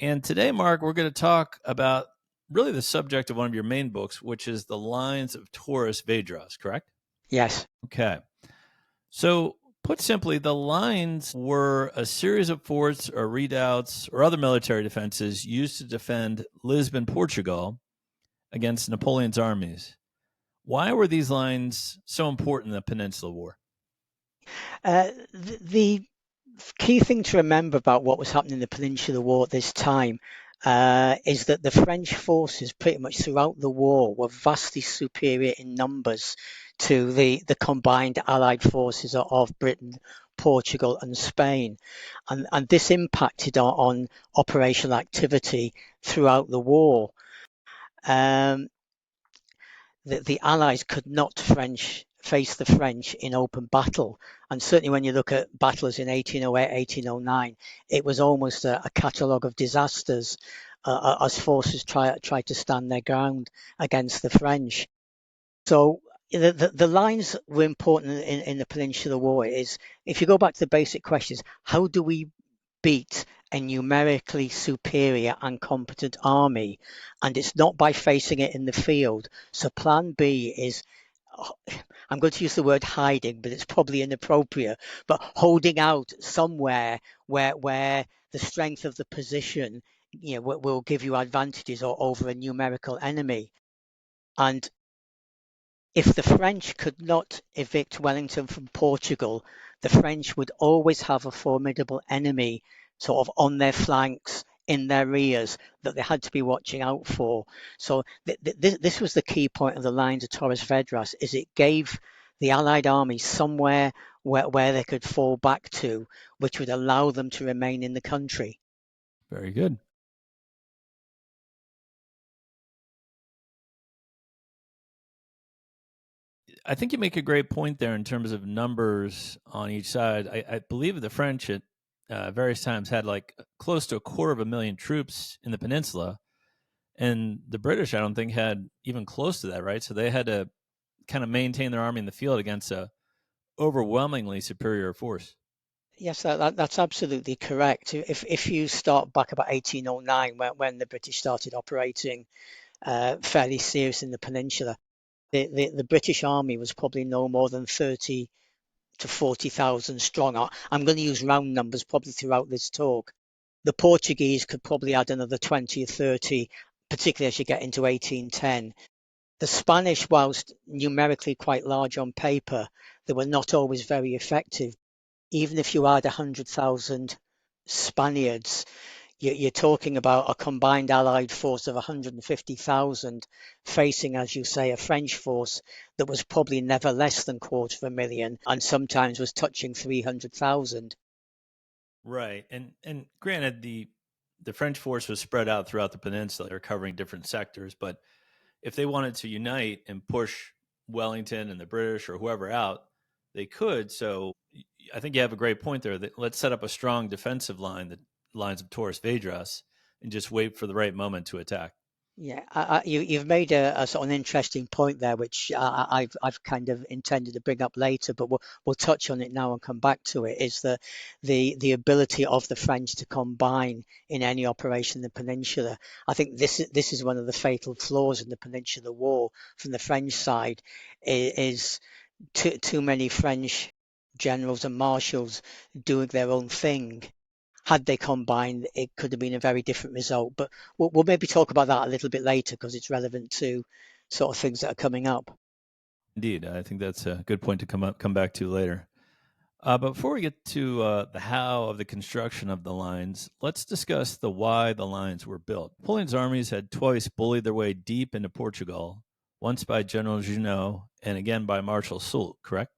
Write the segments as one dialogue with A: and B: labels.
A: And today, Mark, we're going to talk about really the subject of one of your main books, which is the Lines of Torres Vedras, correct?
B: Yes.
A: Okay. So, put simply, the lines were a series of forts or redoubts or other military defenses used to defend Lisbon, Portugal against Napoleon's armies. Why were these lines so important in the Peninsular War?
B: The key thing to remember about what was happening in the Peninsular War at this time is that the French forces, pretty much throughout the war, were vastly superior in numbers to the combined Allied forces of Britain, Portugal, and Spain. And this impacted on operational activity throughout the war. Um, the Allies could not face the French in open battle. And certainly when you look at battles in 1808, 1809, it was almost a catalogue of disasters as forces tried to stand their ground against the French. So the lines were important in the Peninsular War. Is if you go back to the basic questions, how do we beat a numerically superior and competent army? And it's not by facing it in the field. So plan B is, I'm going to use the word hiding, but it's probably inappropriate, but holding out somewhere where the strength of the position will give you advantages over a numerical enemy. And if the French could not evict Wellington from Portugal, the French would always have a formidable enemy sort of on their flanks, in their rears, that they had to be watching out for. So this was the key point of the Lines of Torres Vedras, is it gave the Allied army somewhere where they could fall back to, which would allow them to remain in the country.
A: Very good. I think you make a great point there in terms of numbers on each side. I believe the French at various times had like close to 250,000 troops in the peninsula, and the British, I don't think, had even close to that, right? So they had to kind of maintain their army in the field against a overwhelmingly superior force.
B: Yes, that's absolutely correct. If you start back about 1809, when the British started operating fairly serious in the peninsula, the British army was probably no more than 30 to 40,000 strong. I'm going to use round numbers probably throughout this talk. The Portuguese could probably add another 20 or 30, particularly as you get into 1810. The Spanish, whilst numerically quite large on paper, they were not always very effective. Even if you add 100,000 Spaniards, you're talking about a combined Allied force of 150,000 facing, as you say, a French force that was probably never less than 250,000 and sometimes was touching 300,000.
A: Right. And granted, the French force was spread out throughout the peninsula. They're covering different sectors, but if they wanted to unite and push Wellington and the British or whoever out, they could. So I think you have a great point there. That let's set up a strong defensive line, the Lines of Torres Vedras, and just wait for the right moment to attack.
B: Yeah, you've made a sort of an interesting point there, which I've kind of intended to bring up later, but we'll touch on it now and come back to it. Is the ability of the French to combine in any operation in the peninsula? I think this is one of the fatal flaws in the Peninsular War from the French side, is too many French generals and marshals doing their own thing. Had they combined, it could have been a very different result. But we'll maybe talk about that a little bit later because it's relevant to sort of things that are coming up.
A: Indeed, I think that's a good point to come back to later. But before we get to the how of the construction of the lines, let's discuss the why the lines were built. Napoleon's armies had twice bullied their way deep into Portugal, once by General Junot and again by Marshal Soult, correct?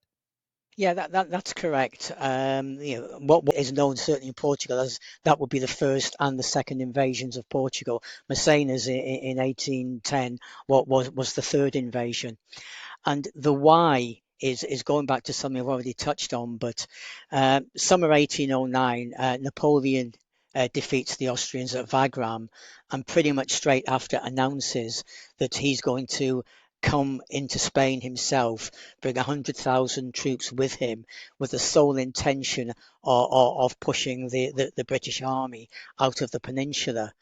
B: Yeah, that's correct. What is known certainly in Portugal as that would be the first and the second invasions of Portugal. Massena's in 1810, what was the third invasion. And the why is going back to something I've already touched on, but summer 1809, Napoleon defeats the Austrians at Wagram and pretty much straight after announces that he's going to come into Spain himself, bring 100,000 troops with him, with the sole intention of pushing the British army out of the peninsula.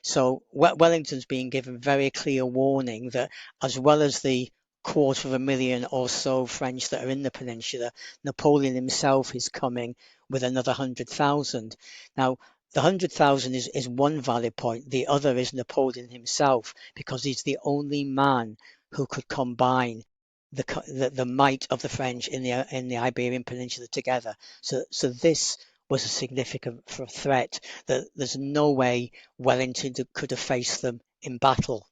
B: So Wellington's being given very clear warning that, as well as the 250,000 or so French that are in the peninsula, Napoleon himself is coming with another 100,000. Now, the 100,000 is one valid point. The other is Napoleon himself, because he's the only man who could combine the might of the French in the Iberian Peninsula together. So this was a significant threat that there's no way Wellington could have faced them in battle.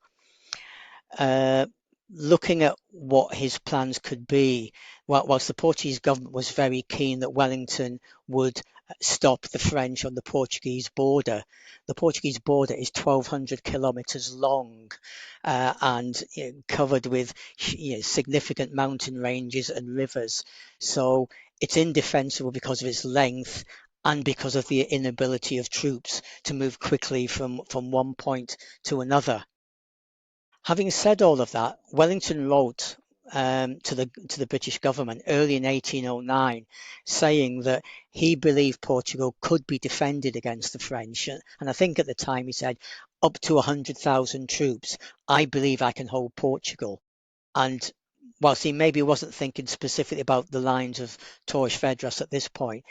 B: Looking at what his plans could be, whilst the Portuguese government was very keen that Wellington would stop the French on the Portuguese border. The Portuguese border is 1,200 kilometers long and covered with significant mountain ranges and rivers. So it's indefensible because of its length and because of the inability of troops to move quickly from one point to another. Having said all of that, Wellington wrote to the British government early in 1809, saying that he believed Portugal could be defended against the French, and I think at the time he said, up to 100,000 troops, I believe I can hold Portugal. And whilst he maybe wasn't thinking specifically about the lines of Torres Vedras at this point,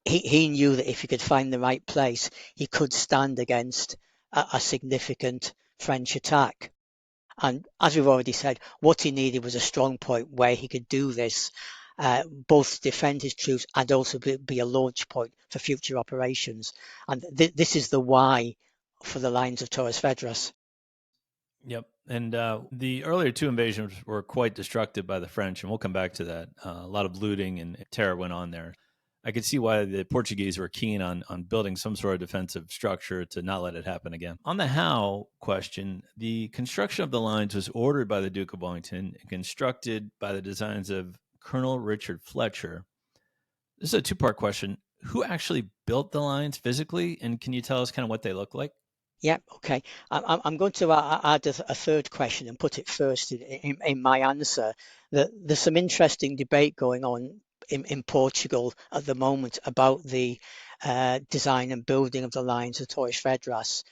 B: he knew that if he could find the right place, he could stand against a significant French attack. And as we've already said, what he needed was a strong point where he could do this, both defend his troops and also be a launch point for future operations. And this is the why for the lines of Torres Vedras.
A: Yep. And the earlier two invasions were quite destructive by the French, and we'll come back to that. A lot of looting and terror went on there. I could see why the Portuguese were keen on building some sort of defensive structure to not let it happen again. On the how question, the construction of the lines was ordered by the Duke of Wellington and constructed by the designs of Colonel Richard Fletcher. This is a two-part question. Who actually built the lines physically, and can you tell us kind of what they look like?
B: Yeah, okay. I'm going to add a third question and put it first in my answer. There's some interesting debate going on in Portugal at the moment about the design and building of the lines of Torres Vedras,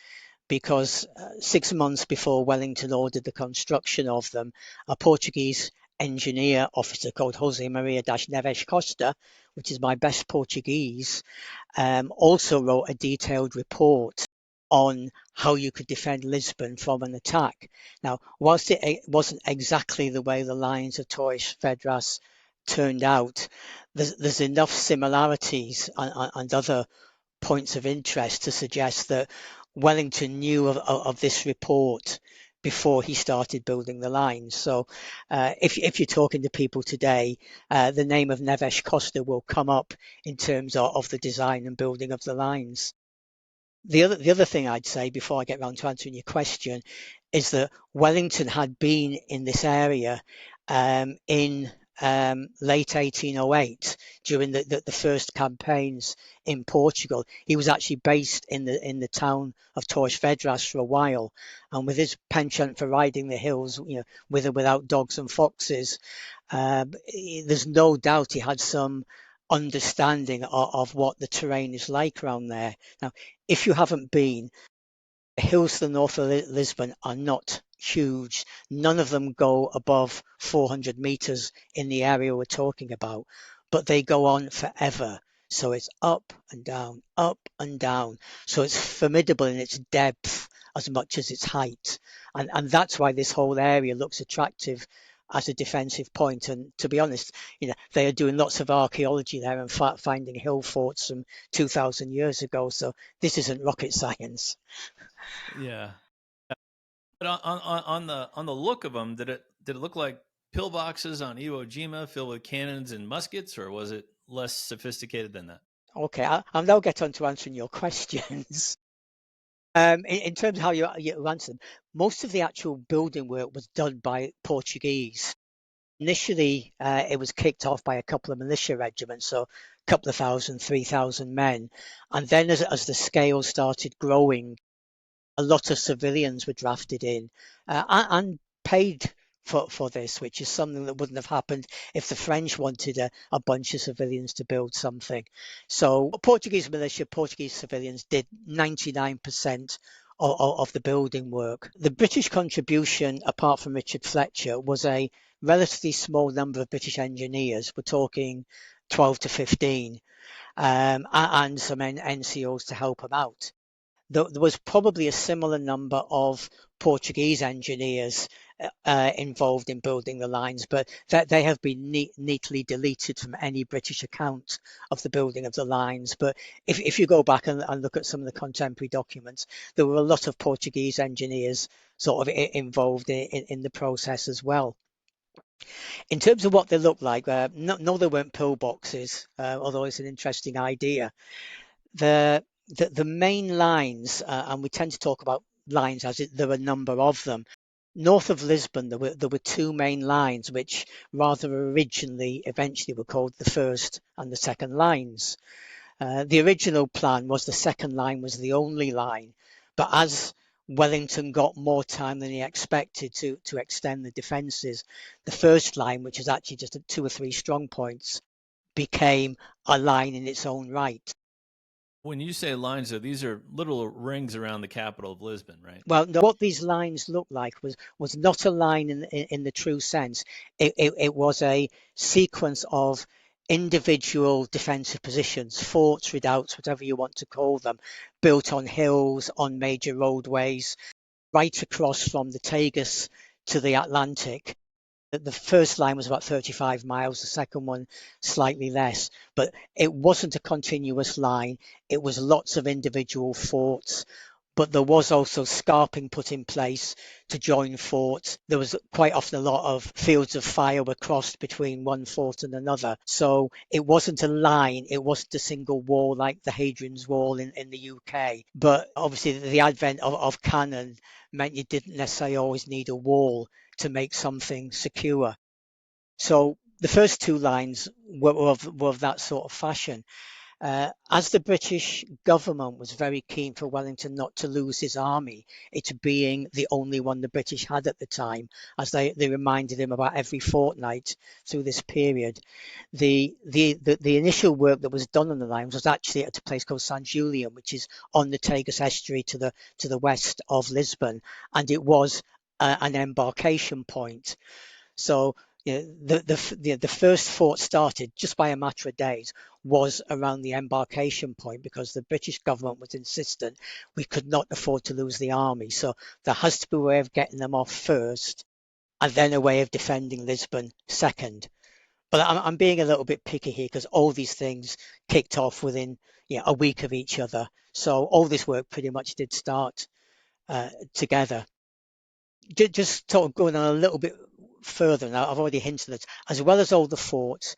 B: because 6 months before Wellington ordered the construction of them, a Portuguese engineer officer called Jose Maria das Neves Costa, which is my best Portuguese, also wrote a detailed report on how you could defend Lisbon from an attack. Now, whilst it wasn't exactly the way the lines of Torres Vedras turned out, there's enough similarities and other points of interest to suggest that Wellington knew of this report before he started building the lines. So if you're talking to people today, the name of Neves Costa will come up in terms of the design and building of the lines. The other thing I'd say before I get round to answering your question is that Wellington had been in this area in late 1808 during the first campaigns in Portugal. He was actually based in the town of Torres Vedras for a while, and with his penchant for riding the hills, with or without dogs and foxes, there's no doubt he had some understanding of what the terrain is like around there. Now, if you haven't been, the hills to the north of Lisbon are not huge. None of them go above 400 meters in the area we're talking about, but they go on forever. So it's up and down, up and down. So it's formidable in its depth as much as its height. And that's why this whole area looks attractive as a defensive point. And to be honest, they are doing lots of archaeology there and finding hill forts from 2,000 years ago. So this isn't rocket science.
A: Yeah. But on the look of them, did it look like pillboxes on Iwo Jima filled with cannons and muskets, or was it less sophisticated than that?
B: Okay, I'll now get on to answering your questions. In terms of how you answer them, most of the actual building work was done by Portuguese. Initially, it was kicked off by a couple of militia regiments, so a couple of thousand, 3,000 men. And then as the scale started growing, a lot of civilians were drafted in and paid for this, which is something that wouldn't have happened if the French wanted a bunch of civilians to build something. So Portuguese militia, Portuguese civilians did 99% of the building work. The British contribution, apart from Richard Fletcher, was a relatively small number of British engineers. We're talking 12 to 15, and some NCOs to help them out. There was probably a similar number of Portuguese engineers involved in building the lines, but they have been neatly deleted from any British account of the building of the lines. But if you go back and look at some of the contemporary documents, there were a lot of Portuguese engineers sort of involved in the process as well. In terms of what they look like, no, they weren't pillboxes, although it's an interesting idea. The main lines, and we tend to talk about lines as there are a number of them. North of Lisbon, there were two main lines, which rather originally, eventually were called the first and the second lines. The original plan was the second line was the only line, but as Wellington got more time than he expected to extend the defences, the first line, which was actually just 2 or 3 strong points, became a line in its own right.
A: When you say lines, though, these are little rings around the capital of Lisbon, right?
B: Well, no, what these lines looked like was not a line in the true sense. It was a sequence of individual defensive positions, forts, redoubts, whatever you want to call them, built on hills, on major roadways, right across from the Tagus to the Atlantic. The first line was about 35 miles, the second one slightly less, but it wasn't a continuous line. It was lots of individual forts, but there was also scarping put in place to join forts. There was quite often a lot of fields of fire were crossed between one fort and another. So it wasn't a line, it wasn't a single wall like the Hadrian's Wall in the UK. But obviously the advent of cannon meant you didn't necessarily always need a wall to make something secure. So the first two lines were of that sort of fashion. As the British government was very keen for Wellington not to lose his army, it being the only one the British had at the time, as they reminded him about every fortnight through this period, the initial work that was done on the lines was actually at a place called San Julian, which is on the Tagus estuary to the west of Lisbon, and it was an embarkation point. So the first fort started just by a matter of days was around the embarkation point because the British government was insistent we could not afford to lose the army. So there has to be a way of getting them off first and then a way of defending Lisbon second. But I'm being a little bit picky here because all these things kicked off within a week of each other. So all this work pretty much did start together. Just sort of going on a little bit further now, I've already hinted at, as well as all the forts,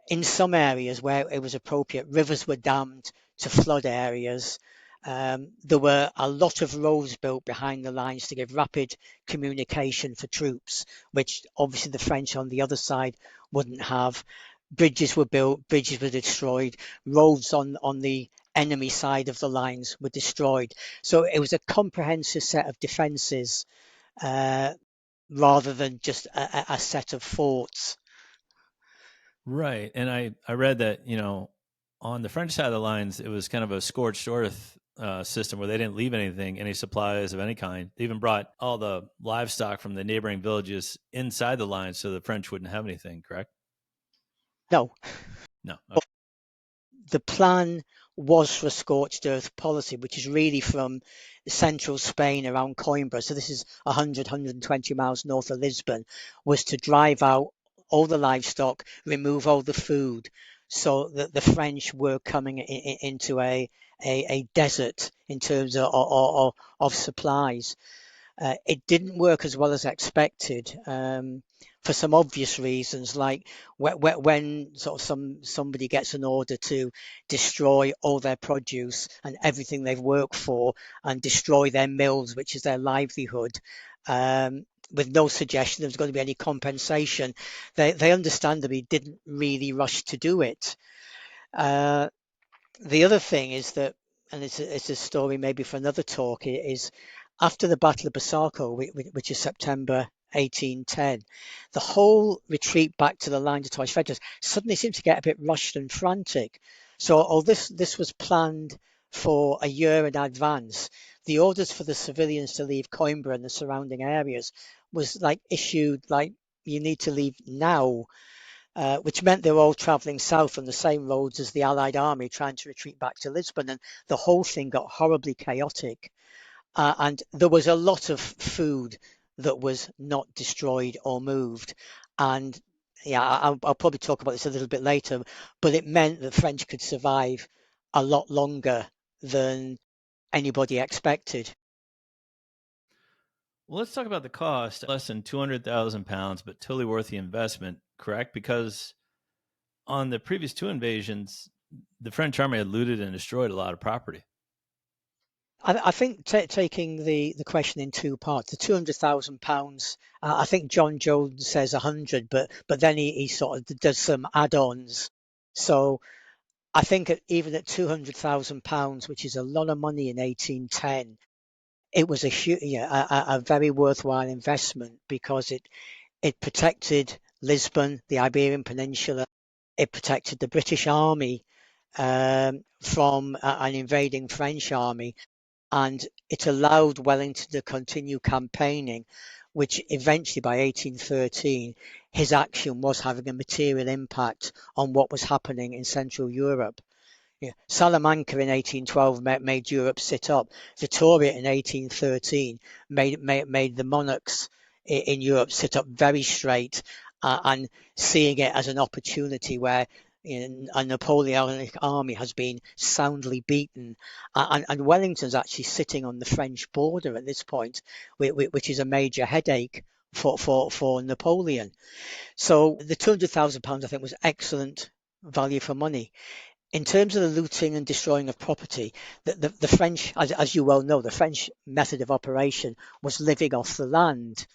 B: in some areas where it was appropriate, rivers were dammed to flood areas. There were a lot of roads built behind the lines to give rapid communication for troops, which obviously the French on the other side wouldn't have. Bridges were built, bridges were destroyed, roads on the enemy side of the lines were destroyed. So it was a comprehensive set of defences rather than just a set of forts.
A: Right. And I read that, on the French side of the lines, it was kind of a scorched earth system where they didn't leave anything, any supplies of any kind. They even brought all the livestock from the neighboring villages inside the lines so the French wouldn't have anything, correct?
B: No,
A: No. Okay.
B: the plan was for a scorched earth policy, which is really from central Spain around Coimbra. So this is 100, 120 miles north of Lisbon, was to drive out all the livestock, remove all the food, so that the French were coming into a desert in terms of supplies. It didn't work as well as expected for some obvious reasons, like when sort of somebody gets an order to destroy all their produce and everything they've worked for and destroy their mills, which is their livelihood. With no suggestion there's going to be any compensation, they understandably didn't really rush to do it. The other thing is that, and it's a story maybe for another talk, is after the Battle of Basarco, which is September 1810, the whole retreat back to the lines of Torres Vedras suddenly seemed to get a bit rushed and frantic. So, this was planned for a year in advance, the orders for the civilians to leave Coimbra and the surrounding areas was like issued like you need to leave now, which meant they were all travelling south on the same roads as the Allied army trying to retreat back to Lisbon, and the whole thing got horribly chaotic. And there was a lot of food that was not destroyed or moved. And yeah, I'll probably talk about this a little bit later, but it meant the French could survive a lot longer than anybody expected.
A: Well, let's talk about the cost. Less than 200,000 pounds, but totally worth the investment, correct? Because on the previous two invasions, the French army had looted and destroyed a lot of property.
B: I think taking the question in two parts, the £200,000, I think John Jones says 100, but then he sort of does some add-ons. So I think even at £200,000, which is a lot of money in 1810, it was a very worthwhile investment because it protected Lisbon, the Iberian Peninsula. It protected the British Army from an invading French army, and it allowed Wellington to continue campaigning, which eventually by 1813 his action was having a material impact on what was happening in Central Europe. Yeah. Salamanca in 1812 made Europe sit up. Vittoria in 1813 made the monarchs in Europe sit up very straight, and seeing it as an opportunity where a Napoleonic army has been soundly beaten, and Wellington's actually sitting on the French border at this point, which is a major headache for Napoleon. So the £200,000 I think was excellent value for money. In terms of the looting and destroying of property, the French, as you well know, the French method of operation was living off the land.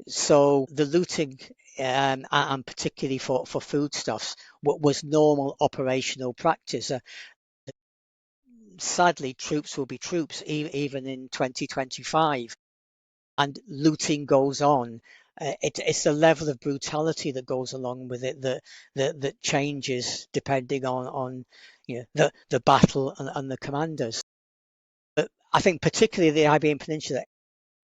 B: So the looting, and particularly for foodstuffs, was normal operational practice. Sadly, troops will be troops even in 2025, and looting goes on. It's the level of brutality that goes along with it that changes depending on the battle and the commanders. But I think particularly the Iberian Peninsula,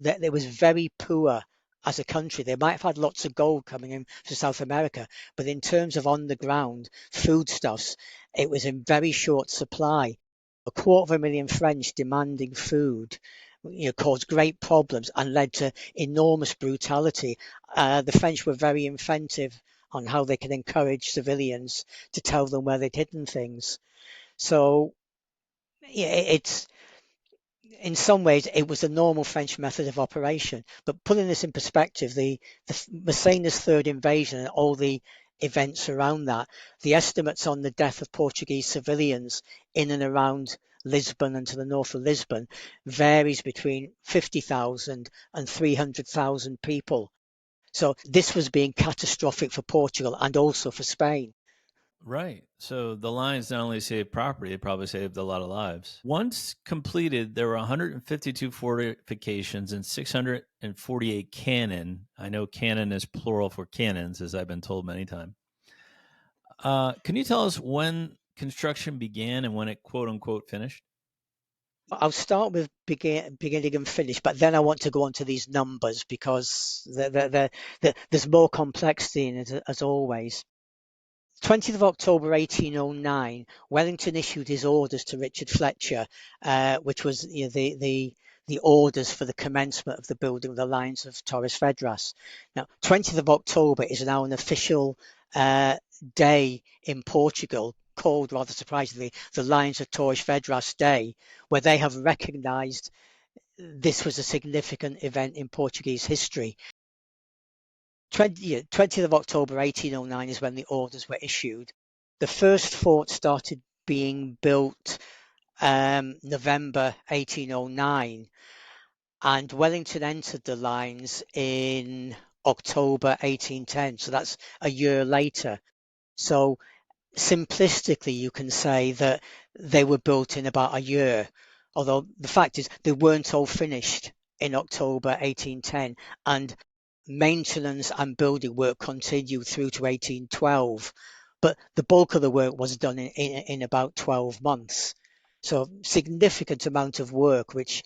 B: that it was very poor as a country. They might have had lots of gold coming in from South America, but in terms of on the ground foodstuffs, it was in very short supply. 250,000 French demanding food, caused great problems and led to enormous brutality. The French were very inventive on how they could encourage civilians to tell them where they'd hidden things. So yeah, it's in some ways it was a normal French method of operation. But putting this in perspective, the Massena's third invasion and all the events around that, the estimates on the death of Portuguese civilians in and around Lisbon and to the north of Lisbon varies between 50,000 and 300,000 people. So this was being catastrophic for Portugal and also for Spain.
A: Right. So the lines not only saved property, they probably saved a lot of lives. Once completed, there were 152 fortifications and 648 cannon. I know cannon is plural for cannons, as I've been told many times. Can you tell us when construction began and when it quote unquote finished?
B: I'll start with beginning and finish, but then I want to go on to these numbers because there's more complexity in it as always. 20th of October 1809, Wellington issued his orders to Richard Fletcher, which was the orders for the commencement of the building of the Lines of Torres Vedras. Now, 20th of October is now an official day in Portugal, called rather surprisingly the Lines of Torres Vedras Day, where they have recognised this was a significant event in Portuguese history. 20th of October 1809 is when the orders were issued. The first fort started being built November 1809, and Wellington entered the lines in October 1810, so that's a year later. So simplistically, you can say that they were built in about a year, although the fact is they weren't all finished in October 1810, and maintenance and building work continued through to 1812, but the bulk of the work was done in about 12 months. So significant amount of work, which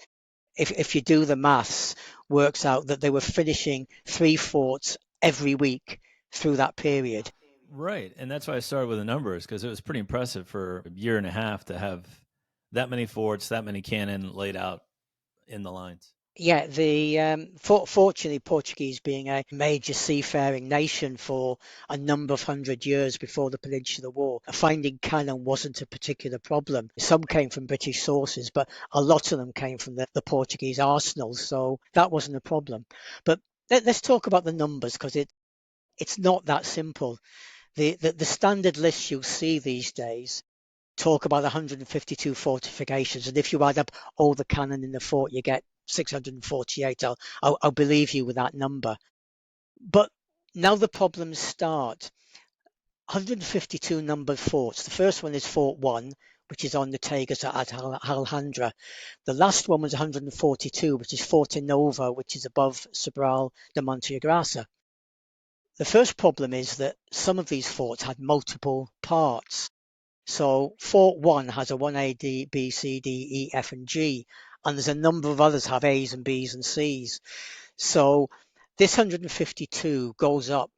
B: if you do the maths, works out that they were finishing 3 forts every week through that period.
A: Right. And that's why I started with the numbers, because it was pretty impressive for a year and a half to have that many forts, that many cannon laid out in the lines.
B: Yeah, the fortunately, Portuguese being a major seafaring nation for a number of hundred years before the Peninsular War, finding cannon wasn't a particular problem. Some came from British sources, but a lot of them came from the Portuguese arsenals, so that wasn't a problem. But let's talk about the numbers, because it's not that simple. The standard lists you'll see these days talk about 152 fortifications, and if you add up all the cannon in the fort, you get 648. I'll believe you with that number. But now the problems start. 152 numbered forts. The first one is Fort 1, which is on the Tagus at Alhandra. The last one was 142, which is Fortinova, which is above Sobral de Monteagrasa. The first problem is that some of these forts had multiple parts. So Fort 1 has a 1A, B, C, D, E, F, and G, and there's a number of others have A's and B's and C's. So this 152 goes up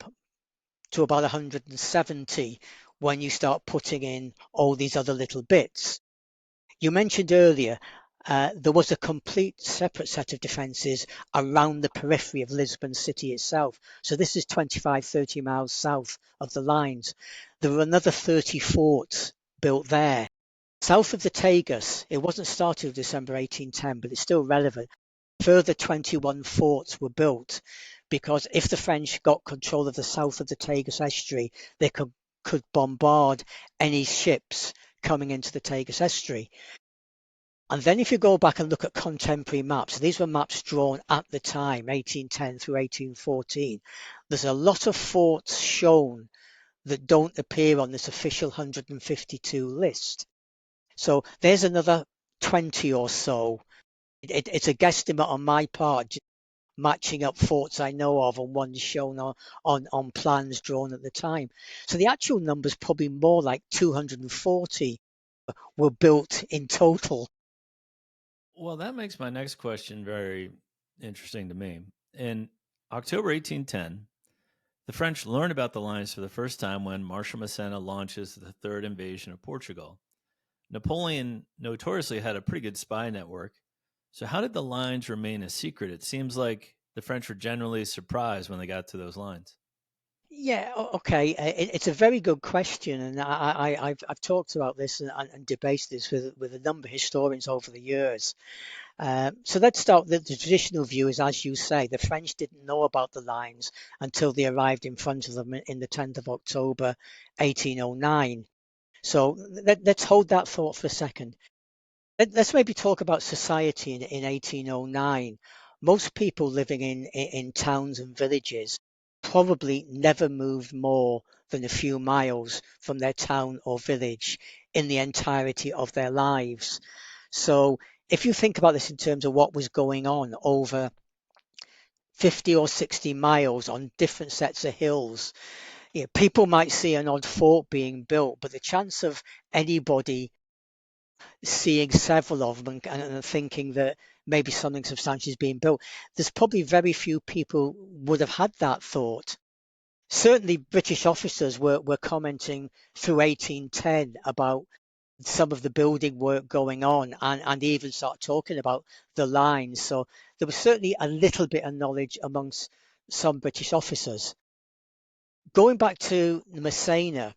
B: to about 170 when you start putting in all these other little bits. You mentioned earlier there was a complete separate set of defences around the periphery of Lisbon city itself. So this is 25, 30 miles south of the lines. There were another 30 forts built there. South of the Tagus, it wasn't started in December 1810, but it's still relevant. Further 21 forts were built because if the French got control of the south of the Tagus estuary, they could bombard any ships coming into the Tagus estuary. And then if you go back and look at contemporary maps, these were maps drawn at the time, 1810 through 1814, there's a lot of forts shown that don't appear on this official 152 list. So there's another 20 or so. It's a guesstimate on my part, matching up forts I know of and ones shown on plans drawn at the time. So the actual number's probably more like 240 were built in total.
A: Well, that makes my next question very interesting to me. In October 1810, the French learn about the lines for the first time when Marshal Massena launches the third invasion of Portugal. Napoleon notoriously had a pretty good spy network. So, how did the lines remain a secret? It seems like the French were generally surprised when they got to those lines.
B: Yeah, okay. It's a very good question, and I've talked about this and debated this with a number of historians over the years. So let's start. The traditional view is, as you say, the French didn't know about the lines until they arrived in front of them in the 10th of October, 1809. So let's hold that thought for a second. Let's maybe talk about society in 1809. Most people living in towns and villages probably never moved more than a few miles from their town or village in the entirety of their lives. So if you think about this in terms of what was going on over 50 or 60 miles on different sets of hills, people might see an odd fort being built, but the chance of anybody seeing several of them and thinking that maybe something substantial is being built, there's probably very few people would have had that thought. Certainly British officers were commenting through 1810 about some of the building work going on and even start talking about the lines. So there was certainly a little bit of knowledge amongst some British officers. Going back to Massena,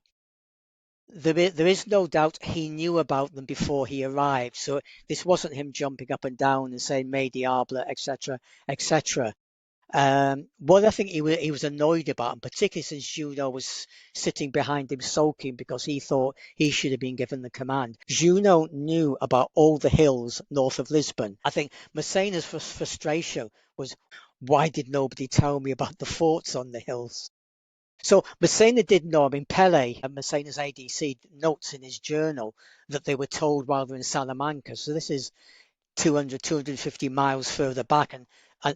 B: there is no doubt he knew about them before he arrived. So this wasn't him jumping up and down and saying "Me diable," etc., etc. What I think he was annoyed about, and particularly since Junot was sitting behind him sulking because he thought he should have been given the command. Junot knew about all the hills north of Lisbon. I think Massena's frustration was, why did nobody tell me about the forts on the hills? So Massena did know. I mean, Pele, Massena's ADC, notes in his journal that they were told while they were in Salamanca. So this is 200, 250 miles further back and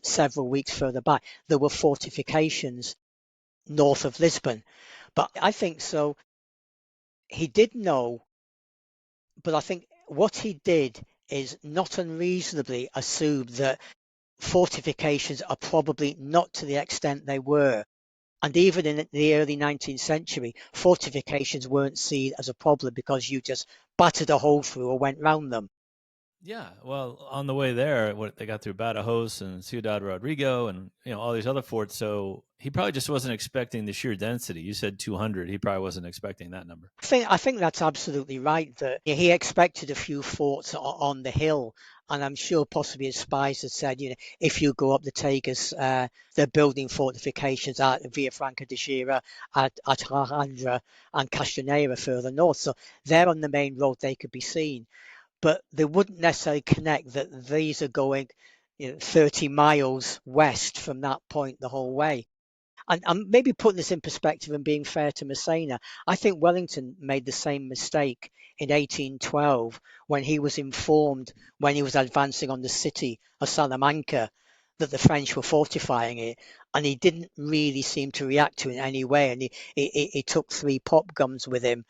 B: several weeks further back, there were fortifications north of Lisbon. But I think so. He did know, but I think what he did is not unreasonably assume that fortifications are probably not to the extent they were. And even in the early 19th century, fortifications weren't seen as a problem because you just battered a hole through or went round them.
A: Yeah, well, on the way there, what they got through Badajoz and Ciudad Rodrigo, and all these other forts. So he probably just wasn't expecting the sheer density. You said 200. He probably wasn't expecting that number.
B: I think that's absolutely right. That he expected a few forts on the hill, and I'm sure possibly his spies had said, if you go up the Tagus, they're building fortifications at Villafranca de Xira, at Alejandra and Castanera further north. So they're on the main road; they could be seen, but they wouldn't necessarily connect that these are going 30 miles west from that point the whole way. And maybe putting this in perspective and being fair to Massena, I think Wellington made the same mistake in 1812 when he was informed, when he was advancing on the city of Salamanca, that the French were fortifying it, and he didn't really seem to react to it in any way. And he took 3 pop guns with him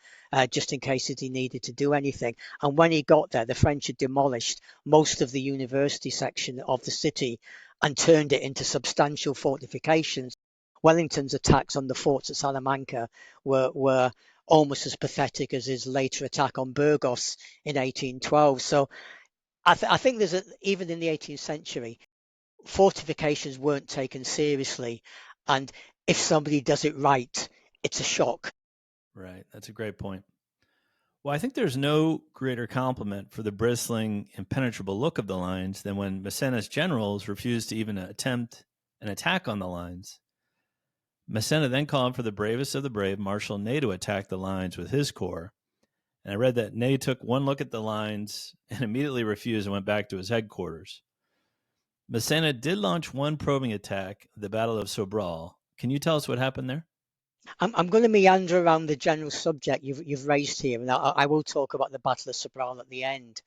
B: just in case he needed to do anything. And when he got there, the French had demolished most of the university section of the city and turned it into substantial fortifications. Wellington's attacks on the forts at Salamanca were almost as pathetic as his later attack on Burgos in 1812. So I think even in the 18th century, fortifications weren't taken seriously, and if somebody does it right, it's a shock.
A: Right. That's a great point. Well, I think there's no greater compliment for the bristling, impenetrable look of the lines than when Massena's generals refused to even attempt an attack on the lines. Massena then called for the bravest of the brave, Marshal Ney, to attack the lines with his corps. And I read that Ney took one look at the lines and immediately refused and went back to his headquarters. Massena did launch one probing attack, the Battle of Sobral. Can you tell us what happened there?
B: I'm going to meander around the general subject you've raised here, and I will talk about the Battle of Sobral at the end.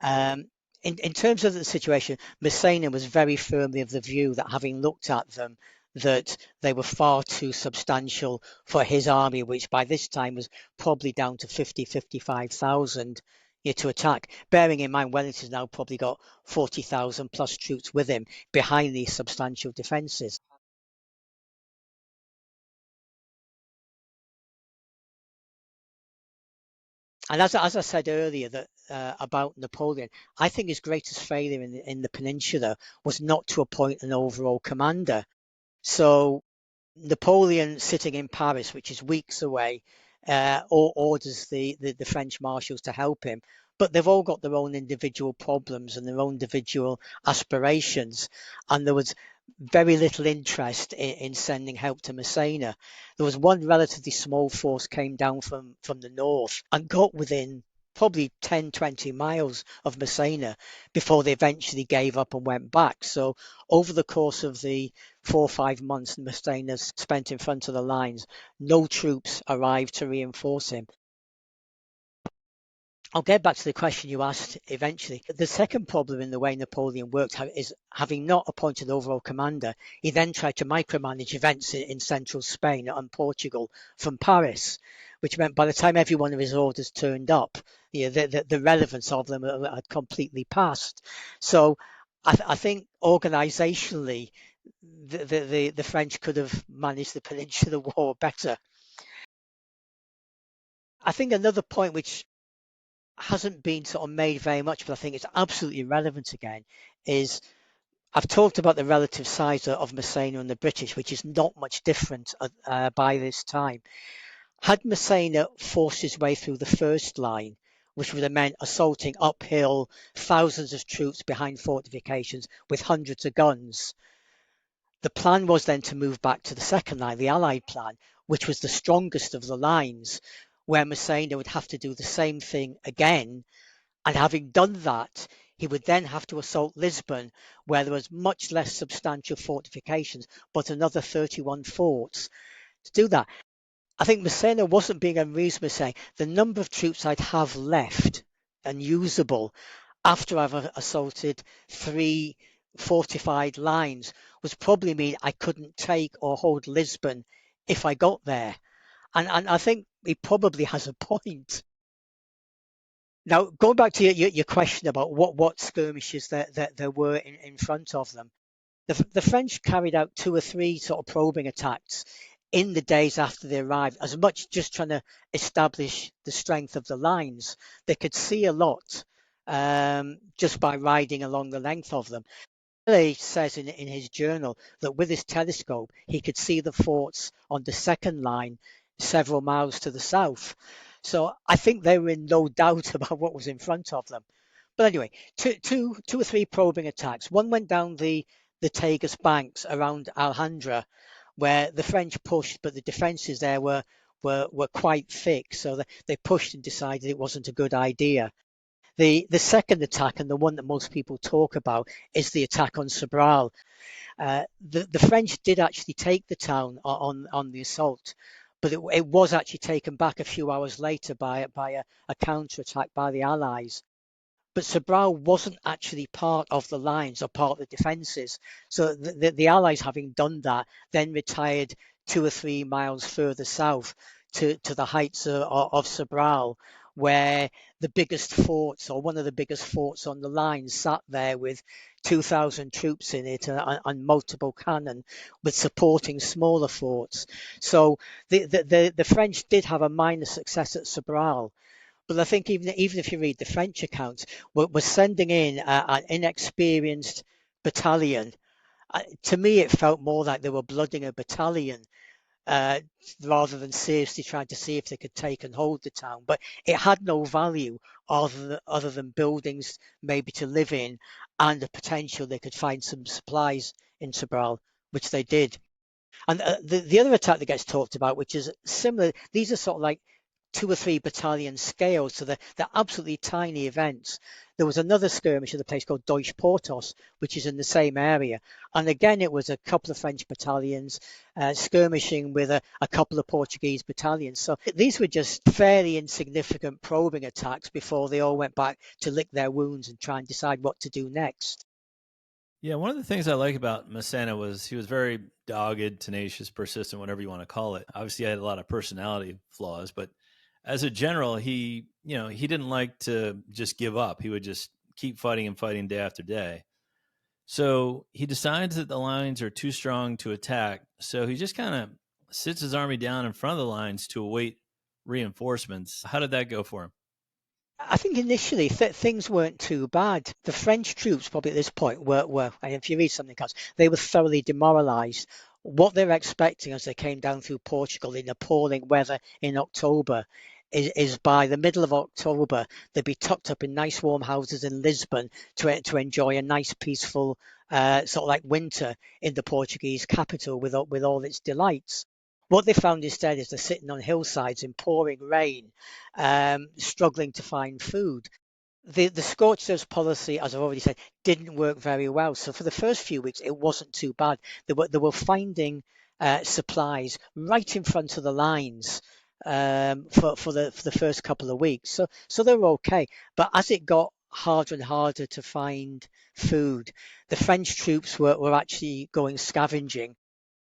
B: Um, in terms of the situation, Massena was very firmly of the view that, having looked at them, that they were far too substantial for his army, which by this time was probably down to 55,000 to attack. Bearing in mind, Wellington's now probably got 40,000 plus troops with him behind these substantial defences. And as I said earlier, that about Napoleon, I think his greatest failure in the peninsula was not to appoint an overall commander. So Napoleon, sitting in Paris, which is weeks away, orders the French marshals to help him. But they've all got their own individual problems and their own individual aspirations. And there was very little interest in sending help to Massena. There was one relatively small force came down from the north and got within probably 10, 20 miles of Massena before they eventually gave up and went back. So over the course of the 4 or 5 months Massena spent in front of the lines, no troops arrived to reinforce him. I'll get back to the question you asked eventually. The second problem in the way Napoleon worked is, having not appointed overall commander, he then tried to micromanage events in central Spain and Portugal from Paris, which meant by the time every one of his orders turned up, the relevance of them had completely passed. So I think organisationally, the French could have managed the Peninsular War better. I think another point which hasn't been sort of made very much, but I think it's absolutely relevant again, is I've talked about the relative size of Massena and the British, which is not much different by this time. Had Massena forced his way through the first line, which would have meant assaulting uphill thousands of troops behind fortifications with hundreds of guns, the plan was then to move back to the second line, the Allied plan, which was the strongest of the lines, where Massena would have to do the same thing again. And having done that, he would then have to assault Lisbon, where there was much less substantial fortifications, but another 31 forts. To do that, I think Massena wasn't being unreasonable, saying the number of troops I'd have left and usable, after I've assaulted 3 fortified lines was probably mean I couldn't take or hold Lisbon if I got there. And I think he probably has a point. Now, going back to your question about what skirmishes there were in front of them, the French carried out 2 or 3 sort of probing attacks in the days after they arrived, as much just trying to establish the strength of the lines. They could see a lot just by riding along the length of them. He says in his journal that with his telescope he could see the forts on the second line several miles to the south. So I think they were in no doubt about what was in front of them. But anyway, two or three probing attacks. One went down the Tagus banks around Alhandra, where the French pushed, but the defences there were quite thick. So they pushed and decided it wasn't a good idea. The second attack, and the one that most people talk about, is the attack on Sobral. The French did actually take the town on the assault, but it was actually taken back a few hours later by a counterattack by the Allies. But Sobral wasn't actually part of the lines or part of the defences. So the Allies, having done that, then retired 2 or 3 miles further south to the heights of Sobral, where the biggest forts, or one of the biggest forts on the line, sat there with 2,000 troops in it and multiple cannon, with supporting smaller forts. So the French did have a minor success at Sobral. But I think even if you read the French accounts, we're sending in an inexperienced battalion. To me, it felt more like they were blooding a battalion uh, rather than seriously trying to see if they could take and hold the town. But it had no value other than buildings maybe to live in and the potential they could find some supplies in Sobral, which they did. And the other attack that gets talked about, which is similar, these are sort of like 2 or 3 battalion scale, so they're absolutely tiny events. There was another skirmish at a place called Deutsch Portos, which is in the same area. And again, it was a couple of French battalions skirmishing with a couple of Portuguese battalions. So these were just fairly insignificant probing attacks before they all went back to lick their wounds and try and decide what to do next.
A: Yeah, one of the things I like about Massena was he was very dogged, tenacious, persistent, whatever you want to call it. Obviously, he had a lot of personality flaws, but as a general, he didn't like to just give up. He would just keep fighting and fighting day after day. So he decides that the lines are too strong to attack. So he just kind of sits his army down in front of the lines to await reinforcements. How did that go for him?
B: I think initially things weren't too bad. The French troops, probably at this point, and if you read something else, they were thoroughly demoralised. What they were expecting as they came down through Portugal in appalling weather in October is by the middle of October, they'd be tucked up in nice warm houses in Lisbon to enjoy a nice peaceful sort of like winter in the Portuguese capital with all its delights. What they found instead is they're sitting on hillsides in pouring rain, struggling to find food. The scorched policy, as I've already said, didn't work very well. So for the first few weeks, it wasn't too bad. They were finding supplies right in front of the lines for the first couple of weeks. So they were okay. But as it got harder and harder to find food, the French troops were actually going scavenging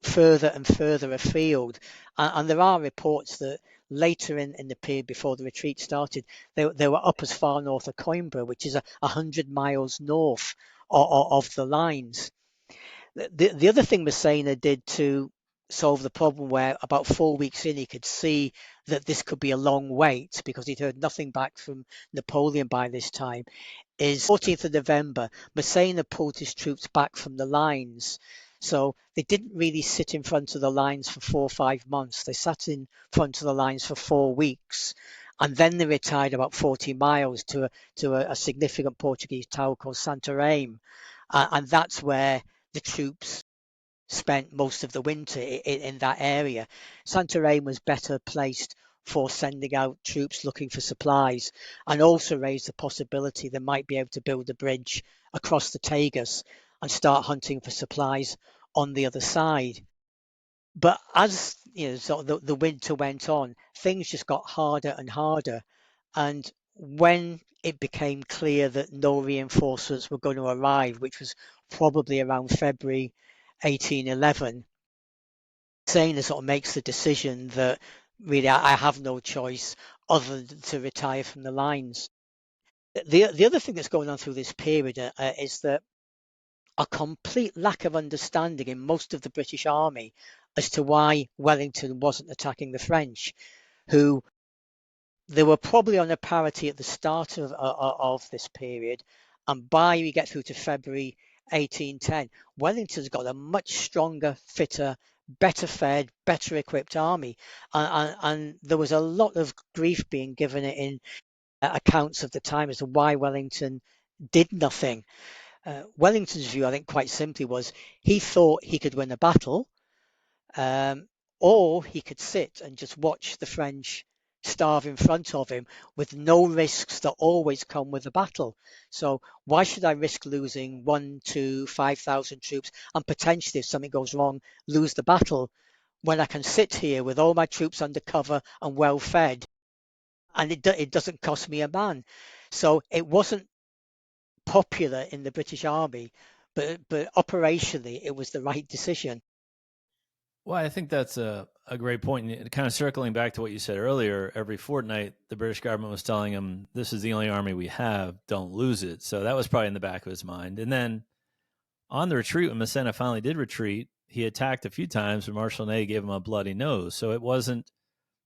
B: further and further afield. And there are reports that later in the period before the retreat started, they were up as far north of Coimbra, which is 100 miles north of the lines. The other thing Massena did to solve the problem, where about 4 weeks in he could see that this could be a long wait because he'd heard nothing back from Napoleon by this time, is 14th of November, Massena pulled his troops back from the lines. So they didn't really sit in front of the lines for 4 or 5 months. They sat in front of the lines for 4 weeks. And then they retired about 40 miles to a significant Portuguese town called Santarém. And that's where the troops spent most of the winter in that area. Santarém was better placed for sending out troops looking for supplies, and also raised the possibility they might be able to build a bridge across the Tagus and start hunting for supplies on the other side. But as sort of the winter went on, things just got harder and harder. And when it became clear that no reinforcements were going to arrive, which was probably around February 1811, Massena sort of makes the decision that really I have no choice other than to retire from the lines. The other thing that's going on through this period is that a complete lack of understanding in most of the British Army as to why Wellington wasn't attacking the French, who they were probably on a parity at the start of this period, and by we get through to February 1810, Wellington's got a much stronger, fitter, better fed, better equipped army, and there was a lot of grief being given it in accounts of the time as to why Wellington did nothing. Wellington's view, I think, quite simply was he thought he could win a battle, um, or he could sit and just watch the French starve in front of him with no risks that always come with a battle. So why should I risk losing 1 to 5,000 troops and potentially, if something goes wrong, lose the battle when I can sit here with all my troops under cover and well fed, and it doesn't cost me a man. So it wasn't popular in the British Army, but operationally it was the right decision.
A: Well, I think that's a great point. And kind of circling back to what you said earlier, every fortnight, the British government was telling him, this is the only army we have, don't lose it. So that was probably in the back of his mind. And then on the retreat, when Massena finally did retreat, he attacked a few times, but Marshal Ney gave him a bloody nose. So it wasn't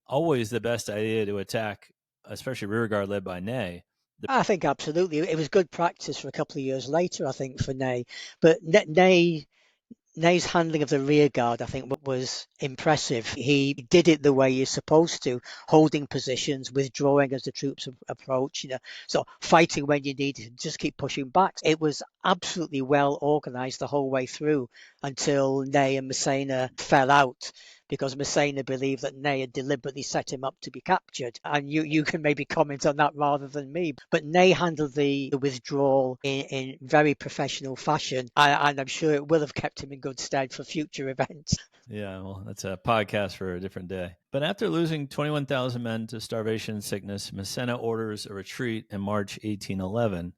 A: always the best idea to attack, especially rearguard led by Ney.
B: I think absolutely it was good practice for a couple of years later, I think, for Ney. But Ney's handling of the rear guard, I think, was impressive. He did it the way you're supposed to, holding positions, withdrawing as the troops approach, so fighting when you need to, just keep pushing back. It was absolutely well organized the whole way through until Ney and Massena fell out, because Massena believed that Ney had deliberately set him up to be captured. And you can maybe comment on that rather than me. But Ney handled the withdrawal in very professional fashion, and I'm sure it will have kept him in good stead for future events.
A: Yeah, well, that's a podcast for a different day. But after losing 21,000 men to starvation and sickness, Massena orders a retreat in March 1811.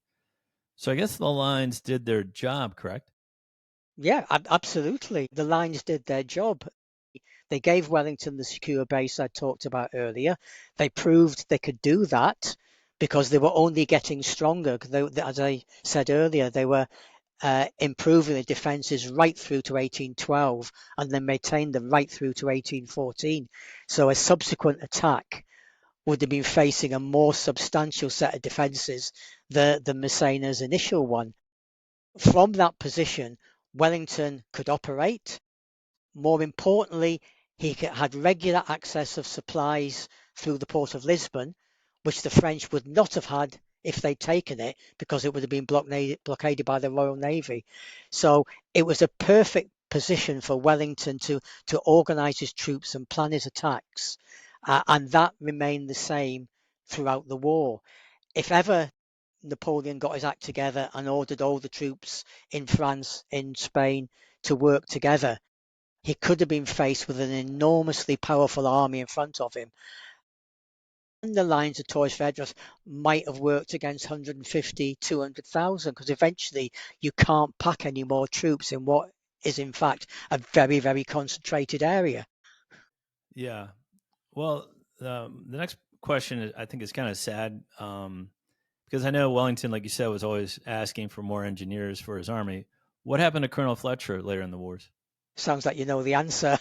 A: So I guess the lines did their job, correct?
B: Yeah, absolutely. The lines did their job. They gave Wellington the secure base I talked about earlier. They proved they could do that because they were only getting stronger. As I said earlier, they were improving the defences right through to 1812 and then maintained them right through to 1814. So a subsequent attack would have been facing a more substantial set of defences than Massena's initial one. From that position, Wellington could operate. More importantly, he had regular access of supplies through the port of Lisbon, which the French would not have had if they'd taken it, because it would have been blockaded by the Royal Navy. So it was a perfect position for Wellington to organise his troops and plan his attacks, and that remained the same throughout the war. If ever Napoleon got his act together and ordered all the troops in France, in Spain, to work together, he could have been faced with an enormously powerful army in front of him. And the lines of Torres Vedras might have worked against 150, 200,000, because eventually you can't pack any more troops in what is, in fact, a very, very concentrated area.
A: Yeah. Well, the next question I think is kind of sad because I know Wellington, like you said, was always asking for more engineers for his army. What happened to Colonel Fletcher later in the wars?
B: Sounds like you know the answer.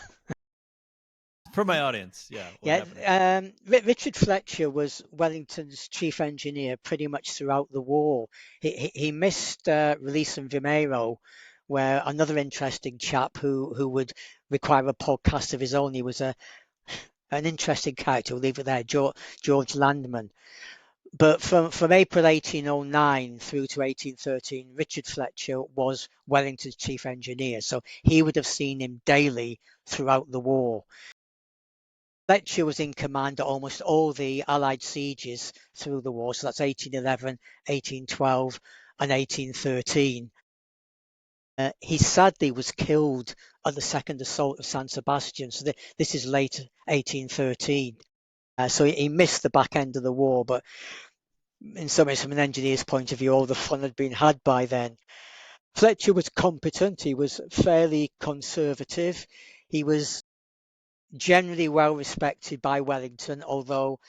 A: For my audience, yeah. What
B: Yeah,
A: happened?
B: Richard Fletcher was Wellington's chief engineer pretty much throughout the war. He missed Release and Vimero, where another interesting chap who would require a podcast of his own. He was an interesting character. We'll leave it there, George Landman. But from April 1809 through to 1813, Richard Fletcher was Wellington's chief engineer, so he would have seen him daily throughout the war. Fletcher was in command at almost all the Allied sieges through the war, so that's 1811, 1812, and 1813. He sadly was killed at the second assault of San Sebastian, so this is late 1813. So he missed the back end of the war, but in some ways, from an engineer's point of view, all the fun had been had by then. Fletcher was competent. He was fairly conservative. He was generally well respected by Wellington, although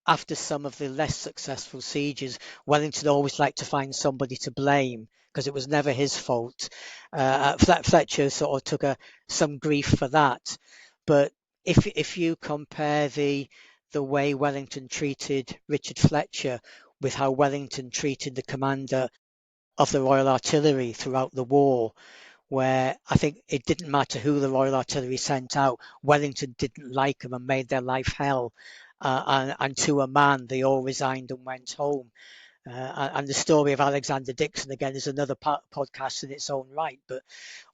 B: after some of the less successful sieges, Wellington always liked to find somebody to blame because it was never his fault. Fletcher sort of took some grief for that. But if you compare the way Wellington treated Richard Fletcher with how Wellington treated the commander of the Royal Artillery throughout the war, where I think it didn't matter who the Royal Artillery sent out, Wellington didn't like them and made their life hell. And to a man, they all resigned and went home. And the story of Alexander Dixon, again, is another podcast in its own right. But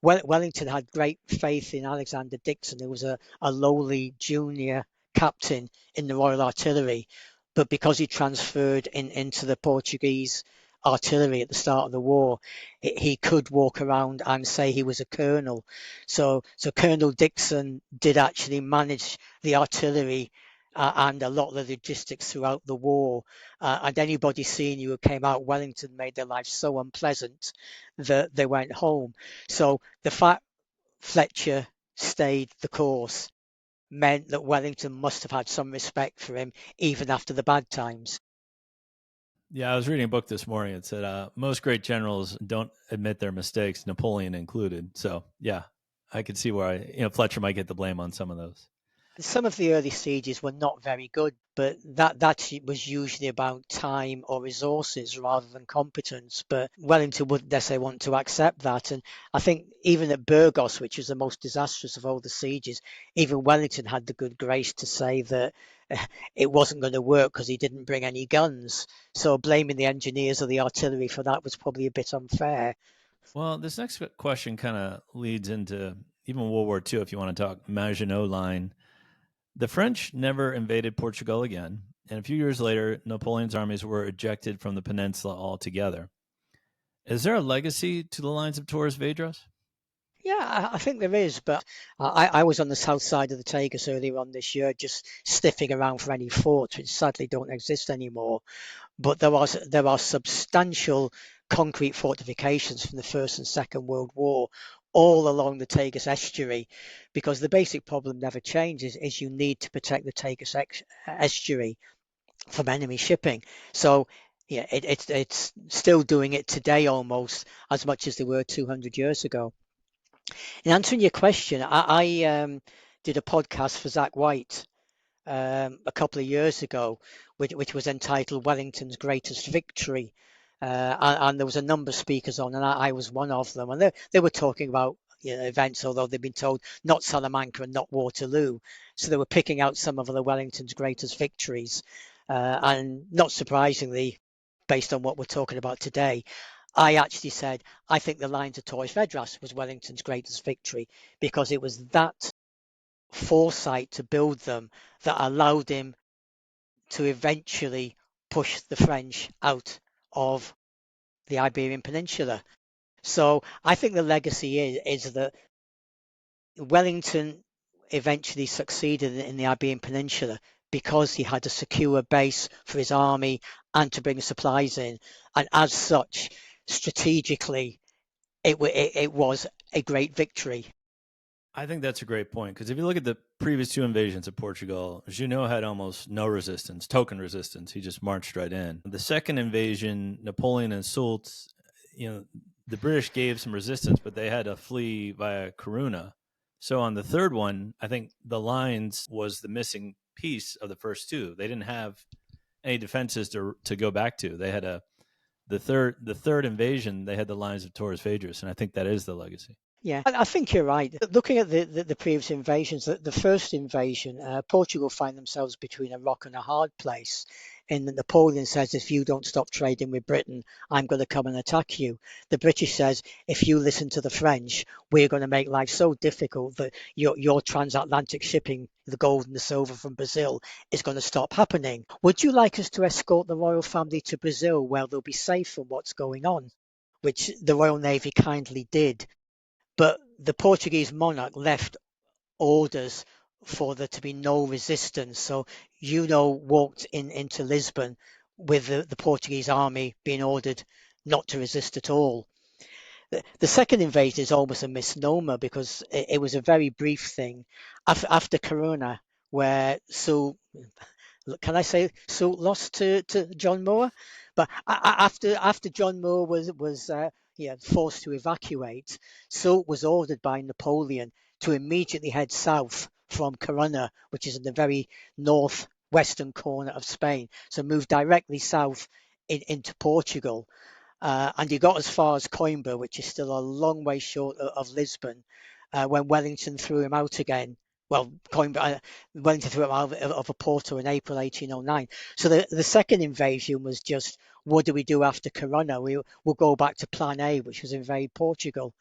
B: Wellington had great faith in Alexander Dixon, who was a lowly junior captain in the Royal Artillery. But because he transferred into the Portuguese artillery at the start of the war, he could walk around and say he was a colonel. So Colonel Dixon did actually manage the artillery and a lot of the logistics throughout the war. And anybody seeing you who came out Wellington made their life so unpleasant that they went home. So the fact Fletcher stayed the course meant that Wellington must have had some respect for him even after the bad times.
A: Yeah, I was reading a book this morning. It said most great generals don't admit their mistakes, Napoleon included. So yeah, I could see where Fletcher might get the blame on some of those.
B: Some of the early sieges were not very good, but that was usually about time or resources rather than competence. But Wellington wouldn't necessarily want to accept that. And I think even at Burgos, which was the most disastrous of all the sieges, even Wellington had the good grace to say that it wasn't going to work because he didn't bring any guns. So blaming the engineers or the artillery for that was probably a bit unfair.
A: Well, this next question kind of leads into even World War II, if you want to talk Maginot Line. The French never invaded Portugal again, and a few years later, Napoleon's armies were ejected from the peninsula altogether. Is there a legacy to the Lines of Torres Vedras?
B: Yeah, I think there is, but I was on the south side of the Tagus earlier on this year, just sniffing around for any forts, which sadly don't exist anymore. But there are substantial concrete fortifications from the First and Second World War all along the Tagus estuary, because the basic problem never changes: is you need to protect the Tagus estuary from enemy shipping. So yeah, it's still doing it today almost as much as they were 200 years ago. In answering your question, I did a podcast for Zach White a couple of years ago, which was entitled Wellington's Greatest Victory. And there was a number of speakers on, and I was one of them. And they were talking about events, although they'd been told not Salamanca and not Waterloo. So they were picking out some of the Wellington's greatest victories. And not surprisingly, based on what we're talking about today, I actually said, I think the Lines of Torres Vedras was Wellington's greatest victory because it was that foresight to build them that allowed him to eventually push the French out of the Iberian Peninsula. So I think the legacy is that Wellington eventually succeeded in the Iberian Peninsula because he had a secure base for his army and to bring supplies in. And as such, strategically, it was a great victory.
A: I think that's a great point because if you look at the previous two invasions of Portugal, Junot had almost no resistance, token resistance. He just marched right in. The second invasion, Napoleon and Soult, the British gave some resistance, but they had to flee via Corunna. So on the third one, I think the lines was the missing piece of the first two. They didn't have any defenses to go back to. They had the third invasion. They had the Lines of Torres Vedras, and I think that is the legacy.
B: Yeah, I think you're right. Looking at the previous invasions, the first invasion, Portugal find themselves between a rock and a hard place. In that Napoleon says, if you don't stop trading with Britain, I'm going to come and attack you. The British says, if you listen to the French, we're going to make life so difficult that your transatlantic shipping, the gold and the silver from Brazil, is going to stop happening. Would you like us to escort the royal family to Brazil where they'll be safe from what's going on? Which the Royal Navy kindly did. But the Portuguese monarch left orders for there to be no resistance. So walked into Lisbon with the Portuguese army being ordered not to resist at all. The second invasion is almost a misnomer because it was a very brief thing after Corona, where can I say Soult lost to John Moore? But after John Moore was forced to evacuate, Soult was ordered by Napoleon to immediately head south from Corunna, which is in the very northwestern corner of Spain. So move directly south into Portugal. And he got as far as Coimbra, which is still a long way short of Lisbon, when Wellington threw him out again. Well, Coimbra, Wellington threw him out of Oporto in April 1809. So the second invasion was just, what do we do after Corunna? We'll go back to Plan A, which was invade Portugal.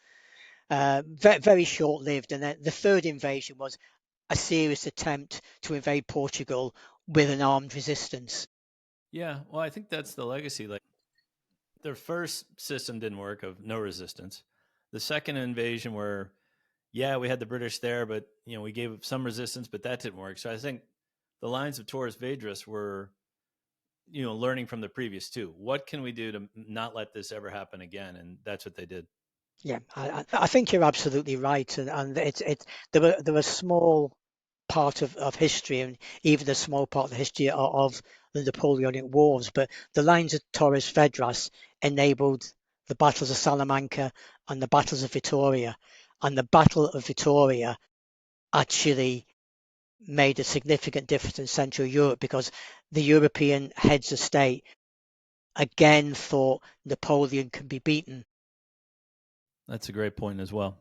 B: Very, very short-lived. And then the third invasion was a serious attempt to invade Portugal with an armed resistance.
A: Yeah, well, I think that's the legacy. Like their first system didn't work of no resistance. The second invasion, where yeah, we had the British there, but we gave some resistance, but that didn't work. So I think the lines of Torres Vedras were learning from the previous two. What can we do to not let this ever happen again? And that's what they did.
B: Yeah, I think you're absolutely right, and it's there were small part of history, and even a small part of the history of the Napoleonic Wars, but the lines of Torres Vedras enabled the battles of Salamanca and the battles of Vittoria, and the Battle of Vittoria actually made a significant difference in Central Europe because the European heads of state again thought Napoleon could be beaten.
A: That's a great point as well.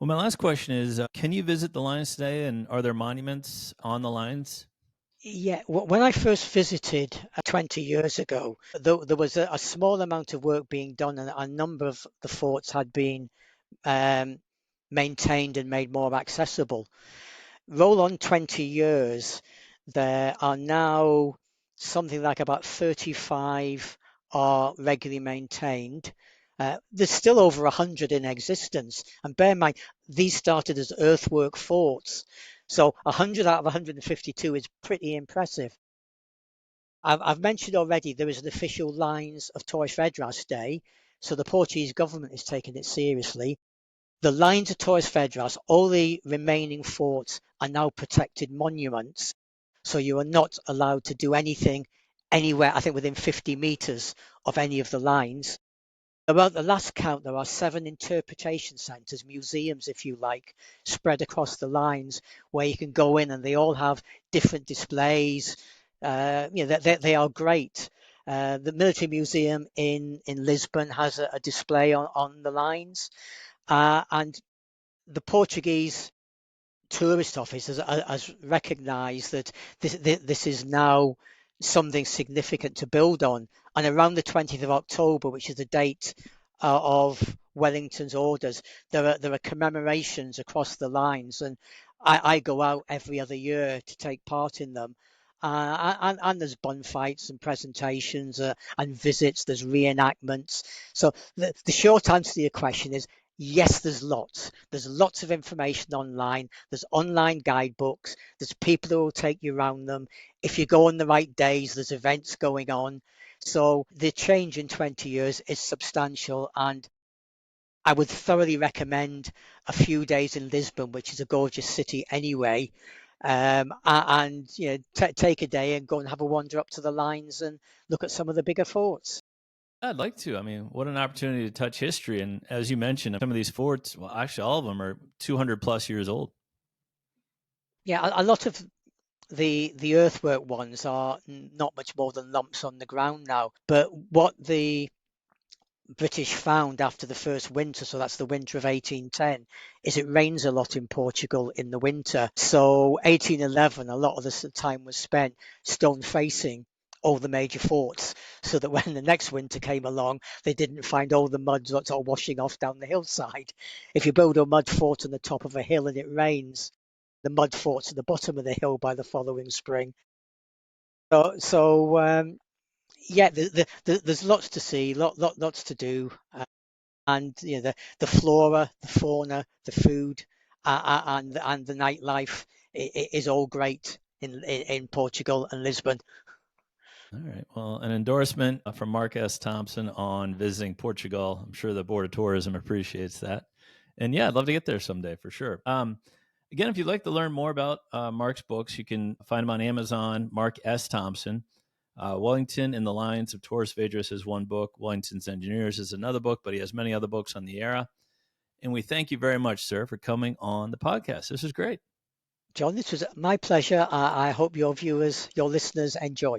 A: Well, my last question is can you visit the lines today, and are there monuments on the lines?
B: Yeah, when I first visited 20 years ago, there was a small amount of work being done, and a number of the forts had been um, maintained and made more accessible. Roll on 20 years, there are now something like about 35 are regularly maintained. There's still over 100 in existence. And bear in mind, these started as earthwork forts. So 100 out of 152 is pretty impressive. I've mentioned already there is an official Lines of Torres Vedras Day. So the Portuguese government is taking it seriously. The lines of Torres Vedras, all the remaining forts are now protected monuments. So you are not allowed to do anything anywhere, I think within 50 meters of any of the lines. About the last count, there are 7 interpretation centres, museums, if you like, spread across the lines where you can go in and they all have different displays. They are great. The military museum in Lisbon has a display on the lines. And the Portuguese tourist office has recognised that this is now something significant to build on. And around the 20th of October, which is the date of Wellington's orders, there are commemorations across the lines, and I go out every other year to take part in them. And there's bonfires and presentations and visits, there's reenactments. So the short answer to your question is yes, there's lots. There's lots of information online. There's online guidebooks. There's people who will take you around them. If you go on the right days, there's events going on. So the change in 20 years is substantial, and I would thoroughly recommend a few days in Lisbon, which is a gorgeous city anyway. And take a day and go and have a wander up to the lines and look at some of the bigger forts.
A: I'd like to. I mean, what an opportunity to touch history. And as you mentioned, some of these forts, well, actually, all of them are 200 plus years old.
B: Yeah, a lot of the earthwork ones are not much more than lumps on the ground now. But what the British found after the first winter, so that's the winter of 1810, is it rains a lot in Portugal in the winter. So 1811, a lot of the time was spent stone facing all the major forts, so that when the next winter came along, they didn't find all the mud sort of washing off down the hillside. If you build a mud fort on the top of a hill and it rains, the mud fort's at the bottom of the hill by the following spring. So yeah, there's lots to see, lots to do, and the flora, the fauna, the food, and the nightlife is all great in Portugal and Lisbon.
A: All right. Well, an endorsement from Mark S. Thompson on visiting Portugal. I'm sure the Board of Tourism appreciates that. And yeah, I'd love to get there someday for sure. Again, if you'd like to learn more about Mark's books, you can find them on Amazon. Mark S. Thompson. Wellington and the Lines of Torres Vedras is one book. Wellington's Engineers is another book, but he has many other books on the era. And we thank you very much, sir, for coming on the podcast. This is great.
B: John, this was my pleasure. I hope your viewers, your listeners enjoy.